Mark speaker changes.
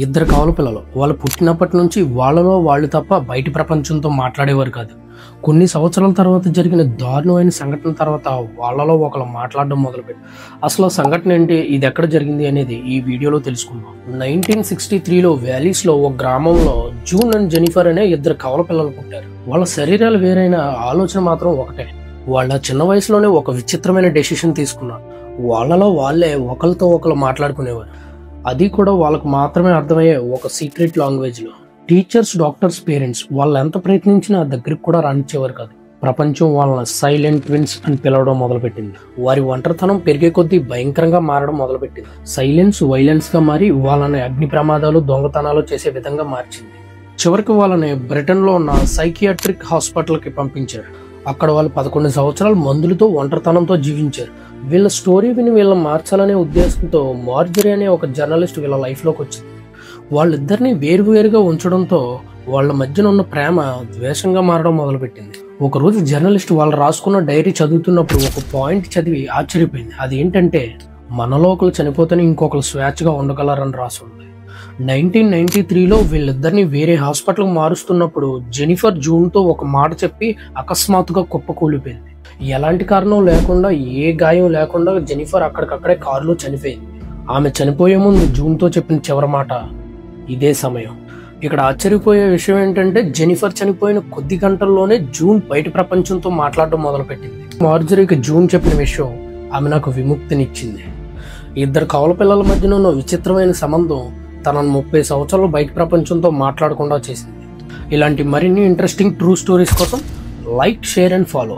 Speaker 1: ఇద్దరు కవల పిల్లలు వాళ్ళు పుట్టినప్పటి నుంచి వాళ్ళలో వాళ్ళు తప్ప బయటి ప్రపంచంతో మాట్లాడేవారు కాదు. కొన్ని సంవత్సరాల తర్వాత జరిగిన దారుణమైన సంఘటన తర్వాత వాళ్ళలో ఒకరు మాట్లాడడం మొదలుపెట్టారు. అసలు ఆ సంఘటన ఏంటి, ఇది ఎక్కడ జరిగింది అనేది ఈ వీడియోలో తెలుసుకుందాం. 1963లో వ్యాలీస్లో ఒక గ్రామంలో జూన్ అండ్ జెనిఫర్ అనే ఇద్దరు కవల పిల్లలు పుట్టారు. వాళ్ళ శరీరాలు వేరైన ఆలోచన మాత్రం ఒకటే. వాళ్ళ చిన్న వయసులోనే ఒక విచిత్రమైన డెసిషన్ తీసుకున్నారు. వాళ్ళలో వాళ్ళే ఒకరితో ఒకరు మాట్లాడుకునేవారు. అది కూడా వాళ్ళకు మాత్రమే అర్థమయ్యే ఒక సీక్రెట్ లాంగ్వేజ్లో. టీచర్స్, డాక్టర్స్, పేరెంట్స్ వాళ్ళు ఎంత ప్రయత్నించినా దగ్గరికి కూడా రానిచ్చేవారు కాదు. ప్రపంచం వాళ్ళని సైలెంట్ ట్విన్స్ అని పిలవడం మొదలుపెట్టింది. వారి ఒంటరితనం పెరిగే కొద్దీ భయంకరంగా మారడం మొదలుపెట్టింది. సైలెన్స్ వైలెన్స్ గా మారి వాళ్ళని అగ్ని ప్రమాదాలు, దొంగతనాలు చేసే విధంగా మార్చింది. చివరికి వాళ్ళని బ్రిటన్లో ఉన్న సైకియాట్రిక్ హాస్పిటల్కి పంపించారు. అక్కడ వాళ్ళు 11 సంవత్సరాలు మందులతో, ఒంటరితనంతో జీవించారు. వీళ్ళ స్టోరీ విని వీళ్ళని మార్చాలనే ఉద్దేశంతో మార్జరీ అనే ఒక జర్నలిస్ట్ వీళ్ళ లైఫ్లోకి వచ్చింది. వాళ్ళిద్దరిని వేరువేరుగా ఉంచడంతో వాళ్ళ మధ్యన ఉన్న ప్రేమ ద్వేషంగా మారడం మొదలుపెట్టింది. ఒకరోజు జర్నలిస్ట్ వాళ్ళు రాసుకున్న డైరీ చదువుతున్నప్పుడు ఒక పాయింట్ చదివి ఆశ్చర్యపోయింది. అది ఏంటంటే, మనలో ఒకరు చనిపోతేనే ఇంకొకరు స్వేచ్ఛగా ఉండగలరని రాసుంది. 1993లో వీళ్ళిద్దరిని వేరే హాస్పిటల్కి మారుస్తున్నప్పుడు జెనిఫర్ జూన్తో ఒక మాట చెప్పి అకస్మాత్తుగా కుప్పకూలిపోయింది. ఎలాంటి కారణం లేకుండా, ఏ గాయం లేకుండా జెనిఫర్ అక్కడికక్కడే కారులో చనిపోయింది. ఆమె చనిపోయే ముందు జూన్తో చెప్పిన చివరి మాట ఇదే సమయం. ఇక్కడ ఆశ్చర్యపోయే విషయం ఏంటంటే, జెనిఫర్ చనిపోయిన కొద్ది గంటల్లోనే జూన్ బయట ప్రపంచంతో మాట్లాడడం మొదలుపెట్టింది. మార్జరీకి జూన్ చెప్పిన విషయం ఆమె నాకు విముక్తినిచ్చింది. ఇద్దరు కవల పిల్లల మధ్యన ఉన్న విచిత్రమైన సంబంధం తనను 30 సంవత్సరాలు బయట ప్రపంచంతో మాట్లాడకుండా చేసింది. ఇలాంటి మరిన్ని ఇంట్రెస్టింగ్ ట్రూ స్టోరీస్ కోసం లైక్, షేర్ అండ్ ఫాలో.